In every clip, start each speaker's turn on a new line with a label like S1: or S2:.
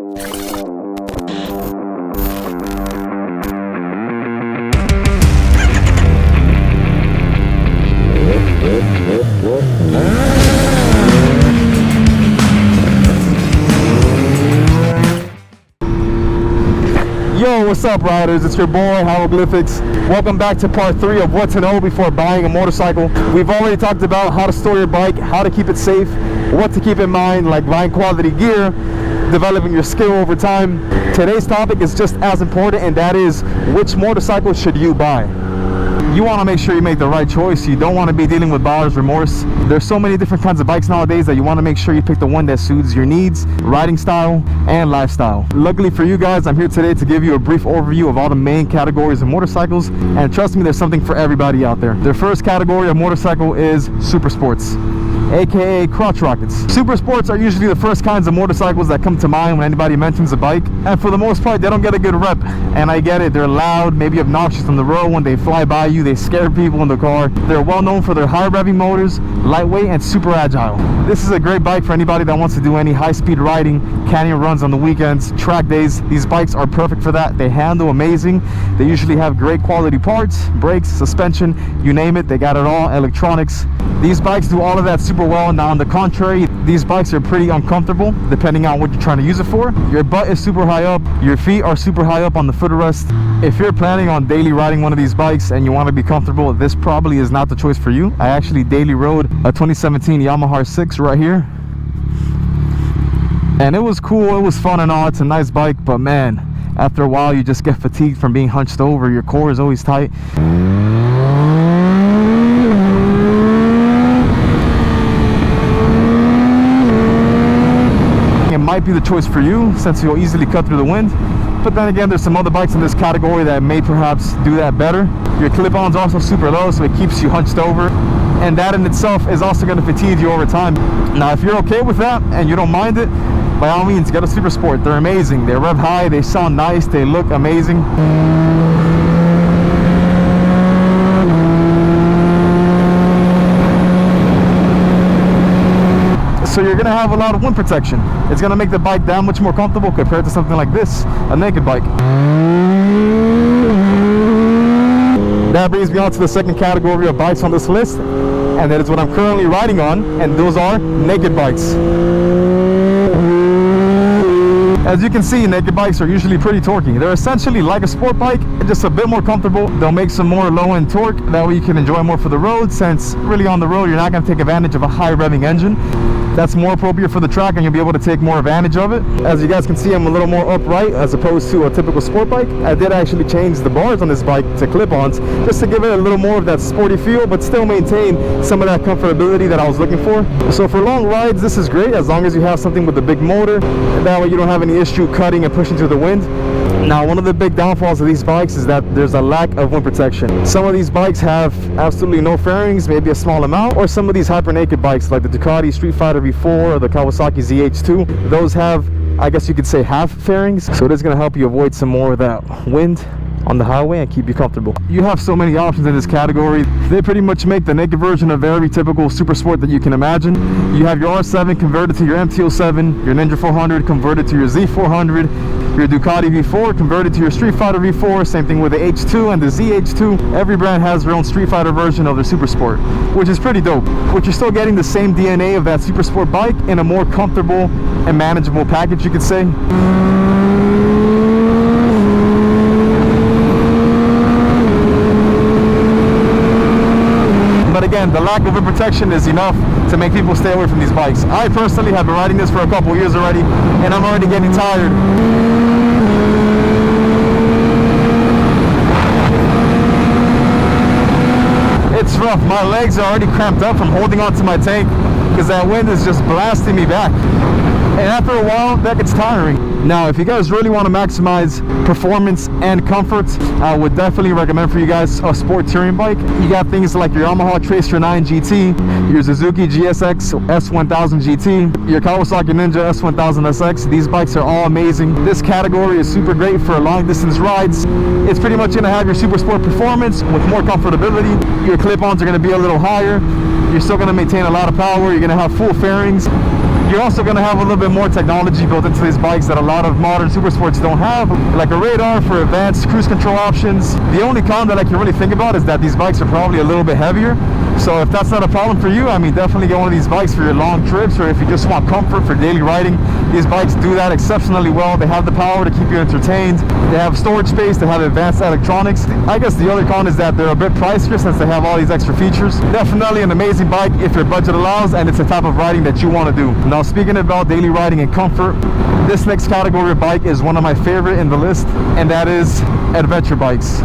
S1: Yo, what's up, riders? It's your boy Hieroglyphics. Welcome back to part 3 of what to know before buying a motorcycle. We've already talked about how to store your bike, how to keep it safe, what to keep in mind, like buying quality gear, developing your skill over time. Today's topic is just as important, and that is, which motorcycle should you buy? You want to make sure you make the right choice. You don't want to be dealing with buyer's remorse. There's so many different kinds of bikes nowadays that you want to make sure you pick the one that suits your needs, riding style, and lifestyle. Luckily for you guys, I'm here today to give you a brief overview of all the main categories of motorcycles, and trust me, there's something for everybody out there. The first category of motorcycle is super sports, aka crotch rockets. Super sports are usually the first kinds of motorcycles that come to mind when anybody mentions a bike, and for the most part they don't get a good rep, and I get it. They're loud, maybe obnoxious on the road. When they fly by you, they scare people in the car. They're well known for their high revving motors, lightweight, and super agile. This is a great bike for anybody that wants to do any high-speed riding, canyon runs on the weekends, track days. These bikes are perfect for that. They handle amazing. They usually have great quality parts, brakes, suspension, you name it, they got it all, electronics. These bikes do all of that super well. Now on the contrary, these bikes are pretty uncomfortable depending on what you're trying to use it for. Your butt is super high up, your feet are super high up on the footrest. If you're planning on daily riding one of these bikes and you want to be comfortable, this probably is not the choice for you. I actually daily rode a 2017 Yamaha R6 right here, and it was cool, it was fun and all. It's a nice bike, but man, after a while you just get fatigued from being hunched over. Your core is always tight. Might be the choice for you since you'll easily cut through the wind, but then again, there's some other bikes in this category that may perhaps do that better. Your clip-on's also super low, so it keeps you hunched over, and that in itself is also going to fatigue you over time. Now if you're okay with that and you don't mind it, by all means get a super sport. They're amazing, they rev high, they sound nice, they look amazing. So you're gonna have a lot of wind protection. It's gonna make the bike that much more comfortable compared to something like this, a naked bike. That brings me on to the second category of bikes on this list, and that is what I'm currently riding on, and those are naked bikes. As you can see, naked bikes are usually pretty torquey. They're essentially like a sport bike, just a bit more comfortable. They'll make some more low-end torque, that way you can enjoy more for the road, since really on the road you're not going to take advantage of a high revving engine. That's more appropriate for the track, and you'll be able to take more advantage of it. As you guys can see, I'm a little more upright as opposed to a typical sport bike. I did actually change the bars on this bike to clip-ons just to give it a little more of that sporty feel, but still maintain some of that comfortability that I was looking for. So for long rides, this is great as long as you have something with a big motor. That way you don't have any issue cutting and pushing through the wind. Now, one of the big downfalls of these bikes is that there's a lack of wind protection. Some of these bikes have absolutely no fairings, maybe a small amount, or some of these hyper naked bikes like the Ducati Street Fighter V4 or the Kawasaki ZH2, those have, I guess you could say, half fairings. So it is going to help you avoid some more of that wind on the highway and keep you comfortable. You have so many options in this category. They pretty much make the naked version of every typical super sport that you can imagine. You have your R7 converted to your MT-07, your Ninja 400 converted to your Z400, your Ducati V4 converted to your Street Fighter V4, same thing with the H2 and the ZH2. Every brand has their own Street Fighter version of their super sport, which is pretty dope. But you're still getting the same DNA of that super sport bike in a more comfortable and manageable package, you could say. But again, the lack of wind protection is enough to make people stay away from these bikes. I personally have been riding this for a couple years already, and I'm already getting tired. It's rough. My legs are already cramped up from holding on to my tank because that wind is just blasting me back. And after a while, that gets tiring. Now, if you guys really want to maximize performance and comfort, I would definitely recommend for you guys a sport touring bike. You got things like your Yamaha Tracer 9 GT, your Suzuki GSX S1000 GT, your Kawasaki Ninja S1000 SX. These bikes are all amazing. This category is super great for long distance rides. It's pretty much going to have your super sport performance with more comfortability. Your clip-ons are going to be a little higher. You're still going to maintain a lot of power. You're going to have full fairings. You're also going to have a little bit more technology built into these bikes that a lot of modern super sports don't have, like a radar for advanced cruise control options. The only con that I can really think about is that these bikes are probably a little bit heavier. So if that's not a problem for you, I mean, definitely get one of these bikes for your long trips, or if you just want comfort for daily riding. These bikes do that exceptionally well. They have the power to keep you entertained. They have storage space. They have advanced electronics. I guess the other con is that they're a bit pricier since they have all these extra features. Definitely an amazing bike if your budget allows and it's the type of riding that you want to do. Now, speaking about daily riding and comfort, this next category of bike is one of my favorite in the list, and that is adventure bikes.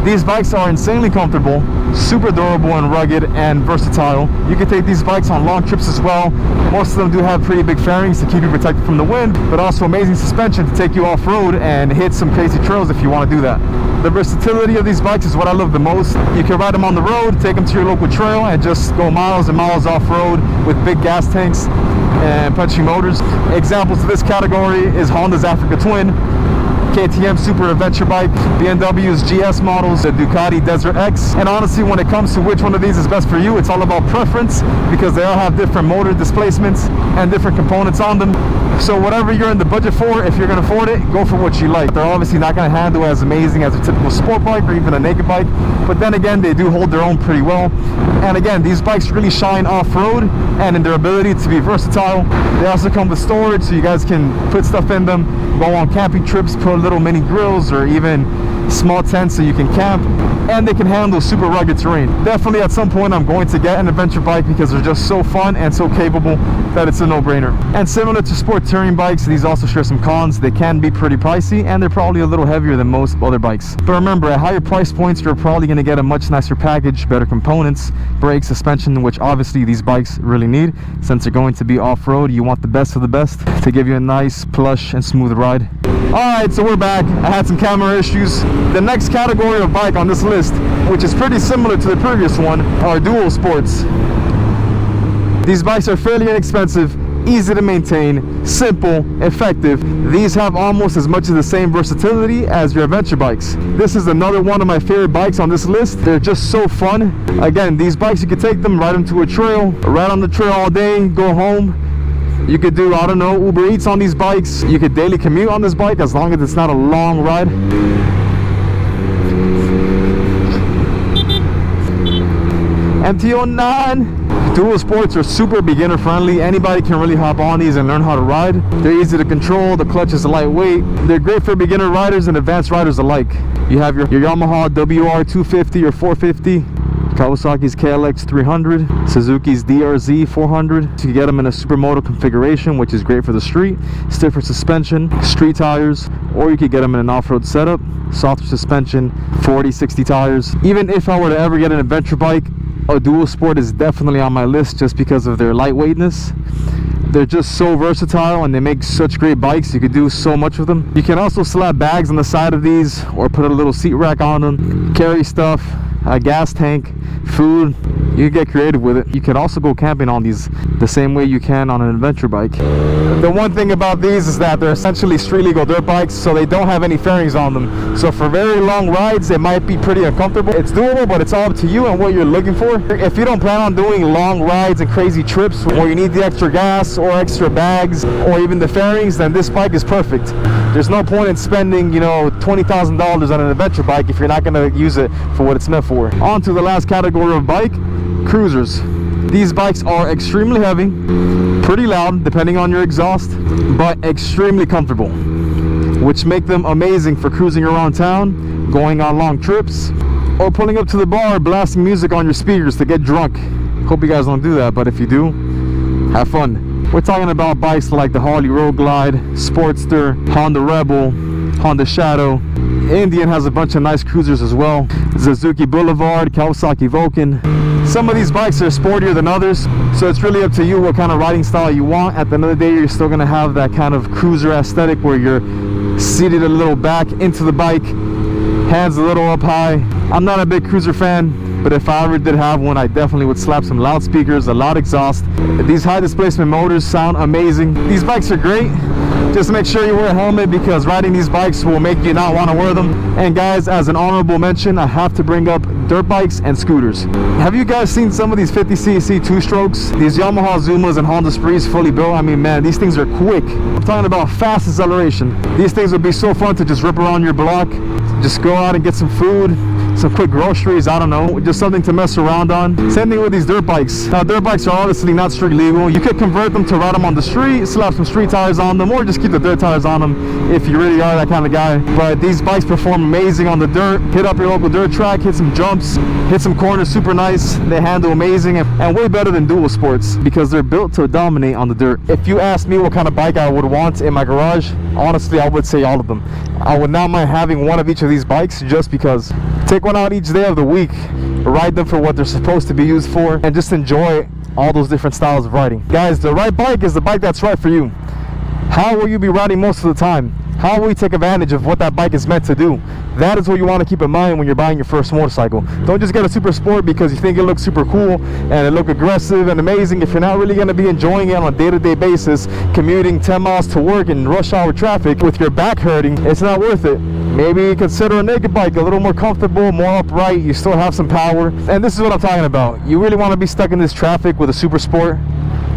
S1: These bikes are insanely comfortable, super durable and rugged and versatile. You can take these bikes on long trips as well. Most of them do have pretty big fairings to keep you protected from the wind, but also amazing suspension to take you off-road and hit some crazy trails if you want to do that. The versatility of these bikes is what I love the most. You can ride them on the road, take them to your local trail, and just go miles and miles off-road with big gas tanks and punchy motors. Examples of this category is Honda's Africa Twin, KTM Super Adventure bike, BMW's GS models, the Ducati Desert X. And honestly, when it comes to which one of these is best for you, it's all about preference, because they all have different motor displacements and different components on them. So whatever you're in the budget for, if you're going to afford it, go for what you like. They're obviously not going to handle as amazing as a typical sport bike or even a naked bike, but then again, they do hold their own pretty well. And again, these bikes really shine off-road and in their ability to be versatile. They also come with storage, so you guys can put stuff in them, go on camping trips, put little mini grills or even small tents so you can camp, and they can handle super rugged terrain. Definitely at some point I'm going to get an adventure bike because they're just so fun and so capable that it's a no-brainer. And similar to sport touring bikes, these also share some cons. They can be pretty pricey and they're probably a little heavier than most other bikes. But remember, at higher price points you're probably going to get a much nicer package, better components, brakes, suspension, which obviously these bikes really need. Since they're going to be off-road, you want the best of the best to give you a nice, plush and smooth ride. Alright, so we're back. I had some camera issues. The next category of bike on this list, which is pretty similar to the previous one, are dual sports. These bikes are fairly inexpensive, easy to maintain, simple, effective. These have almost as much of the same versatility as your adventure bikes. This is another one of my favorite bikes on this list. They're just so fun. Again, these bikes, you could take them, ride them to a trail, ride on the trail all day, go home. You could do, I don't know, Uber Eats on these bikes. You could daily commute on this bike as long as it's not a long ride. MT-09. Dual sports are super beginner friendly. Anybody can really hop on these and learn how to ride. They're easy to control. The clutch is lightweight. They're great for beginner riders and advanced riders alike. You have your Yamaha WR250 or 450. Kawasaki's KLX 300, Suzuki's DRZ 400. You can get them in a supermoto configuration, which is great for the street. Stiffer suspension, street tires, or you could get them in an off-road setup. Softer suspension, 40-60 tires. Even if I were to ever get an adventure bike, a dual sport is definitely on my list just because of their lightweightness. They're just so versatile and they make such great bikes. You could do so much with them. You can also slap bags on the side of these or put a little seat rack on them, carry stuff, a gas tank, food. You can get creative with it. You can also go camping on these the same way you can on an adventure bike. The one thing about these is that they're essentially street legal dirt bikes, so they don't have any fairings on them. So for very long rides, it might be pretty uncomfortable. It's doable, but it's all up to you and what you're looking for. If you don't plan on doing long rides and crazy trips where you need the extra gas or extra bags or even the fairings, then this bike is perfect. There's no point in spending, you know, $20,000 on an adventure bike if you're not going to use it for what it's meant for. On to the last category of bike, cruisers. These bikes are extremely heavy, pretty loud depending on your exhaust, but extremely comfortable, which make them amazing for cruising around town, going on long trips, or pulling up to the bar, blasting music on your speakers to get drunk. Hope you guys don't do that, but if you do, have fun. We're talking about bikes like the Harley Road Glide, Sportster, Honda Rebel, Honda Shadow. Indian has a bunch of nice cruisers as well. Suzuki Boulevard, Kawasaki Vulcan. Some of these bikes are sportier than others, so it's really up to you what kind of riding style you want. At the end of the day, you're still going to have that kind of cruiser aesthetic where you're seated a little back into the bike, hands a little up high. I'm not a big cruiser fan, but if I ever did have one, I definitely would slap some loudspeakers, a loud exhaust. These high displacement motors sound amazing. These bikes are great, Just make sure you wear a helmet, because riding these bikes will make you not want to wear them. And guys, as an honorable mention, I have to bring up dirt bikes and scooters. Have you guys seen some of these 50cc two-strokes? These Yamaha Zumas and Honda Sprees fully built. I mean, man, these things are quick. I'm talking about fast acceleration. These things would be so fun to just rip around your block. Just go out and get some food, some quick groceries, I don't know, just something to mess around on. Same thing with these dirt bikes. Now, dirt bikes are obviously not strict legal. You could convert them to ride them on the street, slap some street tires on them, or just keep the dirt tires on them if you really are that kind of guy. But these bikes perform amazing on the dirt. Hit up your local dirt track, hit some jumps, hit some corners, super nice. They handle amazing, and way better than dual sports, because they're built to dominate on the dirt. If you ask me what kind of bike I would want in my garage, honestly, I would say all of them. I would not mind having one of each of these bikes, just because. Take one out each day of the week, ride them for what they're supposed to be used for, and just enjoy all those different styles of riding. Guys, the right bike is the bike that's right for you. How will you be riding most of the time? How will you take advantage of what that bike is meant to do? That is what you want to keep in mind when you're buying your first motorcycle. Don't just get a super sport because you think it looks super cool and it looks aggressive and amazing if you're not really going to be enjoying it on a day-to-day basis, commuting 10 miles to work in rush hour traffic with your back hurting. It's not worth it. Maybe consider a naked bike, a little more comfortable, more upright, you still have some power. And this is what I'm talking about. You really want to be stuck in this traffic with a super sport,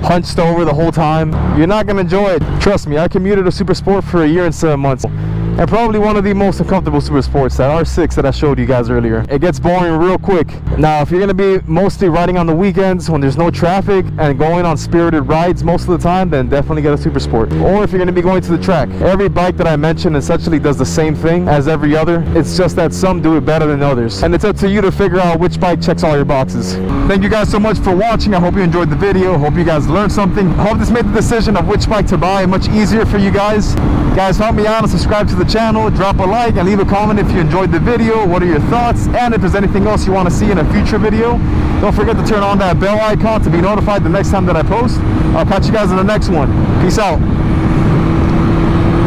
S1: hunched over the whole time? You're not going to enjoy it. Trust me, I commuted a super sport for a year and 7 months. And probably one of the most uncomfortable super sports, that R6 that I showed you guys earlier. It gets boring real quick. Now, if you're going to be mostly riding on the weekends when there's no traffic and going on spirited rides most of the time, then definitely get a super sport. Or if you're going to be going to the track. Every bike that I mentioned essentially does the same thing as every other. It's just that some do it better than others. And it's up to you to figure out which bike checks all your boxes. Thank you guys so much for watching. I hope you enjoyed the video. Hope you guys learned something. I hope this made the decision of which bike to buy much easier for you guys. Guys, help me out and subscribe to the channel, drop a like, and leave a comment if you enjoyed the video. What are your thoughts? And if there's anything else you want to see in a future video, don't forget to turn on that bell icon to be notified the next time that I post. I'll catch you guys in the next one. Peace out.